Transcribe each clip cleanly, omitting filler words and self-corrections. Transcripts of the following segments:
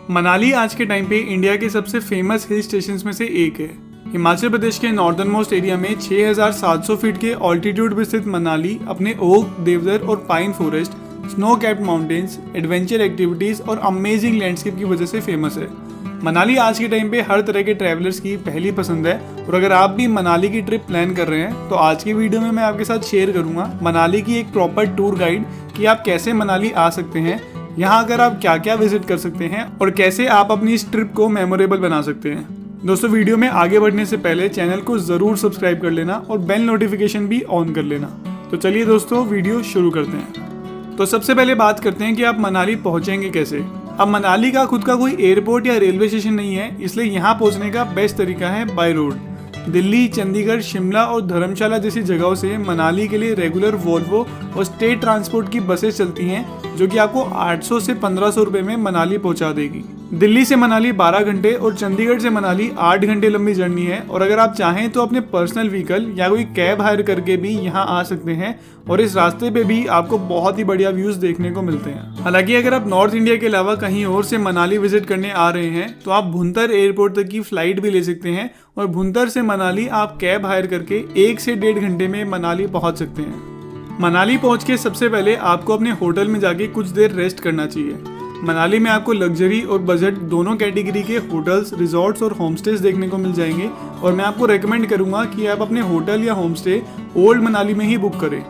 मनाली आज के टाइम पे इंडिया के सबसे फेमस हिल स्टेशंस में से एक है। हिमाचल प्रदेश के नॉर्दर्न मोस्ट एरिया में 6700 फीट के ऑल्टीट्यूड पे स्थित मनाली अपने ओक, देवदार और pine forest, snow capped mountains, adventure activities और अमेजिंग लैंडस्केप की वजह से फेमस है। मनाली आज के टाइम पे हर तरह के ट्रैवलर्स की पहली पसंद है और अगर आप भी मनाली की ट्रिप प्लान कर रहे हैं तो आज की वीडियो में मैं आपके साथ शेयर करूंगा मनाली की एक प्रॉपर टूर गाइड कि आप कैसे मनाली आ सकते हैं, यहाँ अगर आप क्या क्या विजिट कर सकते हैं और कैसे आप अपनी इस ट्रिप को मेमोरेबल बना सकते हैं। दोस्तों, वीडियो में आगे बढ़ने से पहले चैनल को जरूर सब्सक्राइब कर लेना और बेल नोटिफिकेशन भी ऑन कर लेना। तो चलिए दोस्तों, वीडियो शुरू करते हैं। तो सबसे पहले बात करते हैं कि आप मनाली पहुंचेंगे कैसे। अब मनाली का खुद का कोई एयरपोर्ट या रेलवे स्टेशन नहीं है, इसलिए यहाँ पहुंचने का बेस्ट तरीका है बाय रोड। दिल्ली, चंडीगढ़, शिमला और धर्मशाला जैसी जगहों से मनाली के लिए रेगुलर वोल्वो और स्टेट ट्रांसपोर्ट की बसेस चलती हैं जो कि आपको 800 से 1500 रुपए में मनाली पहुंचा देगी। दिल्ली से मनाली 12 घंटे और चंडीगढ़ से मनाली 8 घंटे लंबी जर्नी है और अगर आप चाहें तो अपने पर्सनल व्हीकल या कोई कैब हायर करके भी यहाँ आ सकते हैं और इस रास्ते पे भी आपको बहुत ही बढ़िया व्यूज देखने को मिलते हैं। हालांकि अगर आप नॉर्थ इंडिया के अलावा कहीं और से मनाली विजिट करने आ रहे हैं तो आप भुंतर एयरपोर्ट तक की फ्लाइट भी ले सकते हैं और भुंतर से मनाली आप कैब हायर करके 1 से 1.5 घंटे में मनाली पहुंच सकते हैं। मनाली पहुंच के सबसे पहले आपको अपने होटल में जाके कुछ देर रेस्ट करना चाहिए। मनाली में आपको लग्जरी और बजट दोनों कैटेगरी के होटल्स, रिजॉर्ट्स और होमस्टेज देखने को मिल जाएंगे और मैं आपको रेकमेंड करूंगा कि आप अपने होटल या होमस्टे ओल्ड मनाली में ही बुक करें।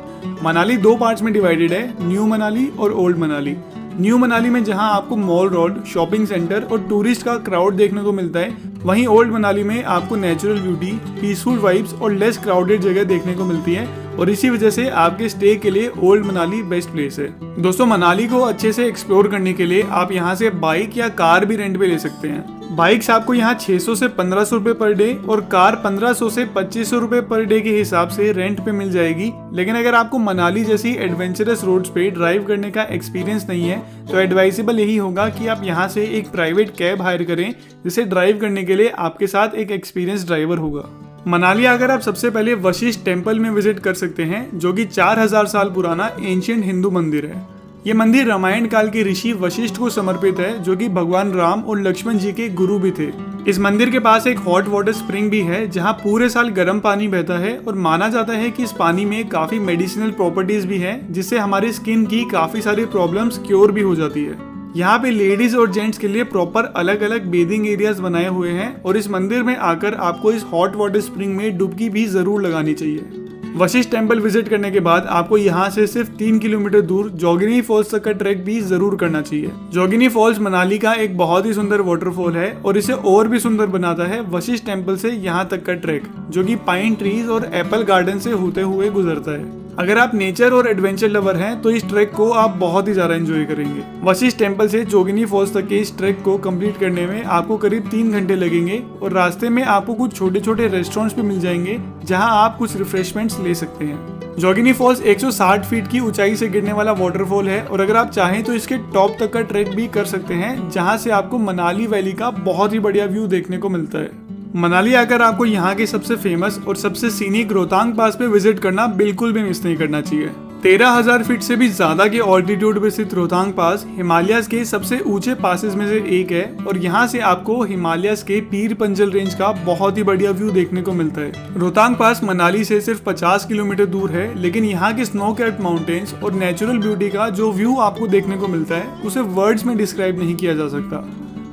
मनाली 2 पार्ट्स में डिवाइडेड है, न्यू मनाली और ओल्ड मनाली। न्यू मनाली में जहां आपको मॉल रोड, शॉपिंग सेंटर और टूरिस्ट का क्राउड देखने को मिलता है, वहीं ओल्ड मनाली में आपको नेचुरल ब्यूटी, पीसफुल वाइब्स और लेस क्राउडेड जगह देखने को मिलती है और इसी वजह से आपके स्टे के लिए ओल्ड मनाली बेस्ट प्लेस है। दोस्तों, मनाली को अच्छे से एक्सप्लोर करने के लिए आप यहाँ से बाइक या कार भी रेंट पे ले सकते हैं। बाइक्स आपको यहाँ 600 से 1500 रुपए पर डे और कार 1500 से 2500 रुपए पर डे के हिसाब से रेंट पे मिल जाएगी। लेकिन अगर आपको मनाली जैसी एडवेंचरस रोड्स पे ड्राइव करने का एक्सपीरियंस नहीं है तो एडवाइजेबल यही होगा कि आप यहाँ से एक प्राइवेट कैब हायर करें जिसे ड्राइव करने के लिए आपके साथ एक एक्सपीरियंस ड्राइवर होगा। मनाली आकर आप सबसे पहले वशिष्ठ टेम्पल में विजिट कर सकते हैं जो कि 4000 साल पुराना एंशिएंट हिंदू मंदिर है। ये मंदिर रामायण काल के ऋषि वशिष्ठ को समर्पित है जो कि भगवान राम और लक्ष्मण जी के गुरु भी थे। इस मंदिर के पास एक हॉट वाटर स्प्रिंग भी है जहाँ पूरे साल गर्म पानी बहता है और माना जाता है कि इस पानी में काफी मेडिसिनल प्रॉपर्टीज भी है जिससे हमारी स्किन की काफी सारी प्रॉब्लम्स क्योर भी हो जाती है। यहाँ पे लेडीज और जेंट्स के लिए प्रॉपर अलग अलग बेदिंग एरियाज बनाए हुए हैं और इस मंदिर में आकर आपको इस हॉट वाटर स्प्रिंग में डुबकी भी जरूर लगानी चाहिए। वशिष्ठ टेम्पल विजिट करने के बाद आपको यहाँ से सिर्फ 3 किलोमीटर दूर जोगिनी फॉल्स तक का ट्रैक भी जरूर करना चाहिए। जोगिनी फॉल्स मनाली का एक बहुत ही सुंदर वाटरफॉल है और इसे और भी सुंदर बनाता है वशिष्ठ टेम्पल से यहाँ तक का ट्रैक जो कि पाइन ट्रीज और एप्पल गार्डन से होते हुए गुजरता है। अगर आप नेचर और एडवेंचर लवर हैं तो इस ट्रैक को आप बहुत ही ज्यादा एंजॉय करेंगे। वशिष्ठ टेम्पल से जोगिनी फॉल्स तक के इस ट्रैक को कंप्लीट करने में आपको करीब 3 घंटे लगेंगे और रास्ते में आपको कुछ छोटे छोटे रेस्टोरेंट्स भी मिल जाएंगे जहां आप कुछ रिफ्रेशमेंट्स ले सकते हैं। जोगिनी फॉल्स 160 फीट की ऊंचाई से गिरने वाला वाटरफॉल है और अगर आप चाहें तो इसके टॉप तक का ट्रैक भी कर सकते हैं जहां से आपको मनाली वैली का बहुत ही बढ़िया व्यू देखने को मिलता है। मनाली आकर आपको यहाँ के सबसे फेमस और सबसे सीनिक रोहतांग पास पे विजिट करना बिल्कुल भी मिस नहीं करना चाहिए। 13,000 फीट से भी ज्यादा के ऑल्टीट्यूड पे स्थित रोहतांग पास हिमालयस के सबसे ऊंचे पासेस में से एक है और यहाँ से आपको हिमालयस के पीर पंजल रेंज का बहुत ही बढ़िया व्यू देखने को मिलता है। रोहतांग पास मनाली से सिर्फ 50 किलोमीटर दूर है, लेकिन यहाँ के स्नो कैप्ड माउंटेन्स और नेचुरल ब्यूटी का जो व्यू आपको देखने को मिलता है उसे वर्ड्स में डिस्क्राइब नहीं किया जा सकता।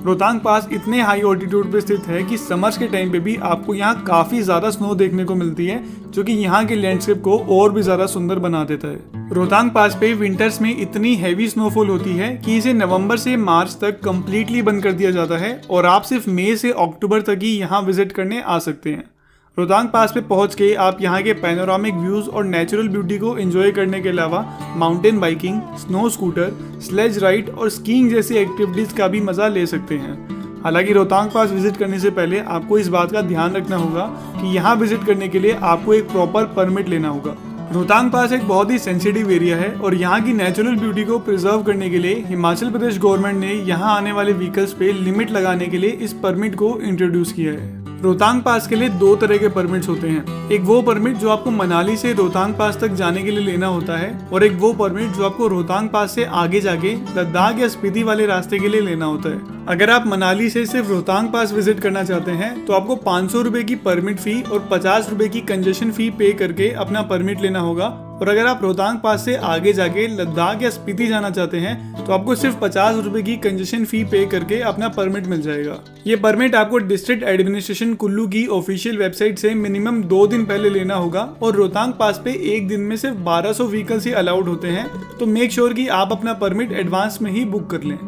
रोहतांग पास इतने हाई ऑल्टीट्यूड पे स्थित है कि समर्स के टाइम पे भी आपको यहाँ काफी ज्यादा स्नो देखने को मिलती है जो कि यहाँ के लैंडस्केप को और भी ज्यादा सुंदर बना देता है। रोहतांग पास पे विंटर्स में इतनी हैवी स्नोफॉल होती है कि इसे नवंबर से मार्च तक कंप्लीटली बंद कर दिया जाता है और आप सिर्फ मई से अक्टूबर तक ही यहाँ विजिट करने आ सकते हैं। रोहतांग पास पे पहुंच के आप यहाँ के पैनोरामिक व्यूज और नेचुरल ब्यूटी को एंजॉय करने के अलावा mountain biking, snow scooter, sledge ride और स्कीइंग जैसी एक्टिविटीज का भी मजा ले सकते हैं। हालांकि रोहतांग पास विजिट करने से पहले आपको इस बात का ध्यान रखना होगा कि यहाँ विजिट करने के लिए आपको एक प्रॉपर परमिट लेना होगा। रोहतांग पास एक बहुत ही सेंसिटिव एरिया है और यहाँ की नेचुरल ब्यूटी को प्रिजर्व करने के लिए हिमाचल प्रदेश गवर्नमेंट ने यहाँ आने वाले व्हीकल्स पे लिमिट लगाने के लिए इस परमिट को इंट्रोड्यूस किया है। रोहतांग पास के लिए दो तरह के परमिट्स होते हैं। एक वो परमिट जो आपको मनाली से रोहतांग पास तक जाने के लिए लेना होता है और एक वो परमिट जो आपको रोहतांग पास से आगे जाके लद्दाख या स्पीति वाले रास्ते के लिए लेना होता है। अगर आप मनाली से सिर्फ रोहतांग पास विजिट करना चाहते हैं तो आपको 500 रुपए की परमिट फी और 50 रुपए की कंजेशन फी पे करके अपना परमिट लेना होगा। और अगर आप रोहतांग पास से आगे जाके लद्दाख या स्पीति जाना चाहते हैं तो आपको सिर्फ 50 रुपए की कंजेशन फी पे करके अपना परमिट मिल जाएगा। ये परमिट आपको डिस्ट्रिक्ट एडमिनिस्ट्रेशन कुल्लू की ऑफिशियल वेबसाइट से मिनिमम 2 दिन पहले लेना होगा और रोहतांग पास पे एक दिन में सिर्फ 1200 व्हीकल्स ही अलाउड होते हैं, तो मेक श्योर कि आप अपना परमिट एडवांस में ही बुक कर लें।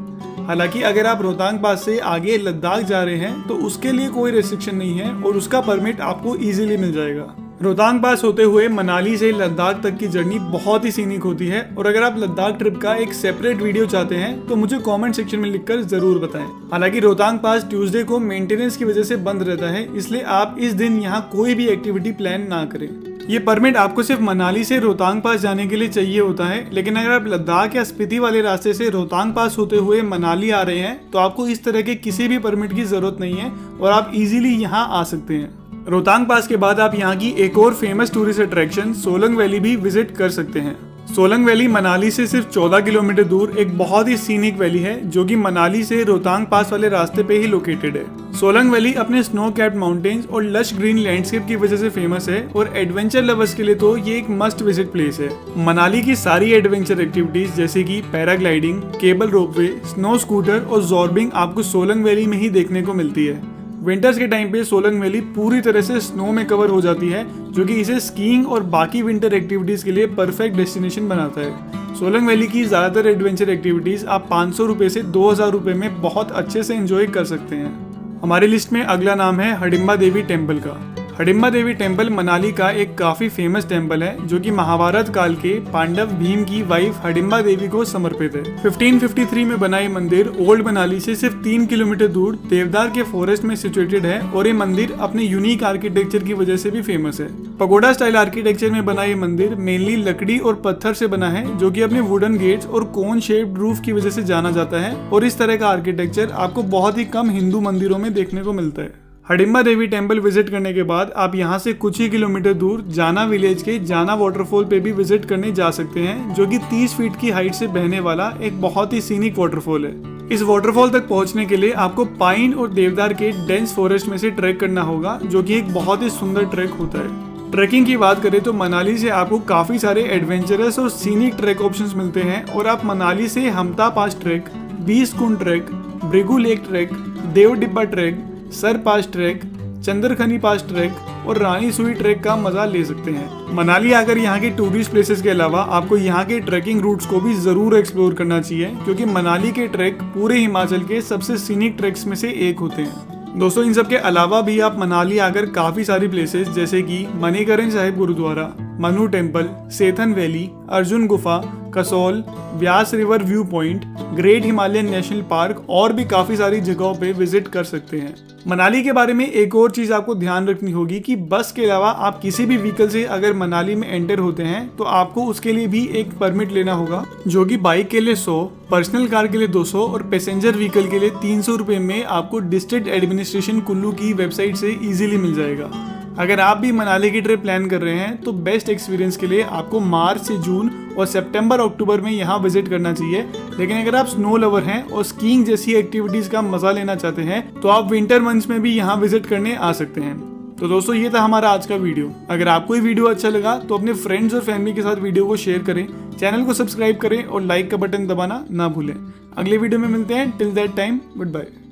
हालांकि अगर आप रोहतांग पास से आगे लद्दाख जा रहे हैं तो उसके लिए कोई रेस्ट्रिक्शन नहीं है और उसका परमिट आपको इजीली मिल जाएगा। रोहतांग पास होते हुए मनाली से लद्दाख तक की जर्नी बहुत ही सीनिक होती है और अगर आप लद्दाख ट्रिप का एक सेपरेट वीडियो चाहते हैं तो मुझे कमेंट सेक्शन में लिखकर जरूर बताएं। हालांकि रोहतांग पास ट्यूसडे को मेंटेनेंस की वजह से बंद रहता है, इसलिए आप इस दिन यहाँ कोई भी एक्टिविटी प्लान ना करें। ये परमिट आपको सिर्फ मनाली से रोहतांग पास जाने के लिए चाहिए होता है, लेकिन अगर आप लद्दाख या स्पीति वाले रास्ते से रोहतांग पास होते हुए मनाली आ रहे हैं तो आपको इस तरह के किसी भी परमिट की जरूरत नहीं है और आप इजीली यहाँ आ सकते हैं। रोहतांग पास के बाद आप यहाँ की एक और famous tourist attraction Solang valley भी विजिट कर सकते हैं। सोलंग वैली मनाली से सिर्फ 14 किलोमीटर दूर एक बहुत ही सीनिक वैली है जो कि मनाली से रोहतांग पास वाले रास्ते पे ही लोकेटेड है। सोलंग वैली अपने स्नो कैप्ड माउंटेन्स और लश ग्रीन लैंडस्केप की वजह से फेमस है और एडवेंचर लवर्स के लिए तो ये एक मस्ट विजिट प्लेस है। मनाली की सारी एडवेंचर एक्टिविटीज जैसे कि paragliding, cable ropeway, snow scooter और जॉर्बिंग आपको सोलंग वैली में ही देखने को मिलती है। विंटर्स के टाइम पे सोलंग वैली पूरी तरह से स्नो में कवर हो जाती है जो कि इसे स्कीइंग और बाकी विंटर एक्टिविटीज के लिए परफेक्ट डेस्टिनेशन बनाता है। सोलंग वैली की ज्यादातर एडवेंचर एक्टिविटीज आप 500 रुपए से 2000 रुपए में बहुत अच्छे से एंजॉय कर सकते हैं। हमारी लिस्ट में अगला नाम है हडिम्बा देवी टेम्पल का। हडिम्बा देवी टेम्पल मनाली का एक काफी फेमस टेम्पल है जो कि महाभारत काल के पांडव भीम की वाइफ हडिम्बा देवी को समर्पित है। 1553 में बना ये मंदिर ओल्ड मनाली से सिर्फ 3 किलोमीटर दूर देवदार के फॉरेस्ट में सिचुएटेड है और ये मंदिर अपने यूनिक आर्किटेक्चर की वजह से भी फेमस है। पगोडा स्टाइल आर्किटेक्चर में बना ये मंदिर मेनली लकड़ी और पत्थर से बना है जो कि अपने वुडन गेट्स और कोन शेप्ड रूफ की वजह से जाना जाता है और इस तरह का आर्किटेक्चर आपको बहुत ही कम हिंदू मंदिरों में देखने को मिलता है। हडिम्बा देवी टेम्पल विजिट करने के बाद आप यहाँ से कुछ ही किलोमीटर दूर जाना विलेज के जाना वाटरफॉल पे भी विजिट करने जा सकते हैं जो कि 30 फीट की हाइट से बहने वाला एक बहुत ही सीनिक वाटरफॉल है। इस वाटरफॉल तक पहुँचने के लिए आपको पाइन और देवदार के डेंस फॉरेस्ट में से ट्रैक करना होगा जो कि एक बहुत ही सुंदर ट्रैक होता है। ट्रैकिंग की बात करें तो मनाली से आपको काफी सारे एडवेंचरस और सीनिक ट्रैक ऑप्शंस मिलते हैं और आप मनाली से हमता पास ट्रैक, 20 कुंड ट्रैक, भृगु लेक ट्रैक, देव डिब्बा ट्रैक, सर पास ट्रैक, चंद्रखनी पास ट्रैक और रानी सुई ट्रैक का मजा ले सकते हैं। मनाली आकर यहाँ के टूरिस्ट प्लेसेस के अलावा आपको यहाँ के ट्रैकिंग रूट्स को भी जरूर एक्सप्लोर करना चाहिए क्योंकि मनाली के ट्रैक पूरे हिमाचल के सबसे सीनिक ट्रैक्स में से एक होते हैं। दोस्तों इन सब के अलावा भी आप मनाली आकर काफी सारी प्लेसेस जैसे कि Manikaran Sahib Gurudwara, Manu temple, Sethan valley, Arjun Gufa, Kasol, Beas river view point, great Himalayan national park और भी काफी सारी जगहों पे विजिट कर सकते हैं। मनाली के बारे में एक और चीज आपको ध्यान रखनी होगी कि बस के अलावा आप किसी भी व्हीकल से अगर मनाली में एंटर होते हैं तो आपको उसके लिए भी एक परमिट लेना होगा जो कि बाइक के लिए 100, पर्सनल कार के लिए 200 और पैसेंजर व्हीकल के लिए 300 रुपए में आपको डिस्ट्रिक्ट एडमिनिस्ट्रेशन कुल्लू की वेबसाइट से इजीली मिल जाएगा। अगर आप भी मनाली की ट्रिप प्लान कर रहे हैं तो बेस्ट एक्सपीरियंस के लिए आपको मार्च से जून और सितंबर अक्टूबर में यहाँ विजिट करना चाहिए। लेकिन अगर आप स्नो लवर हैं और स्कीइंग जैसी एक्टिविटीज का मजा लेना चाहते हैं तो आप विंटर मंथ्स में भी यहाँ विजिट करने आ सकते हैं। तो दोस्तों ये था हमारा आज का वीडियो। अगर आपको ये वीडियो अच्छा लगा तो अपने फ्रेंड्स और फैमिली के साथ वीडियो को शेयर करें, चैनल को सब्सक्राइब करें और लाइक का बटन दबाना ना भूलें। अगले वीडियो में मिलते हैं। Till that time good bye.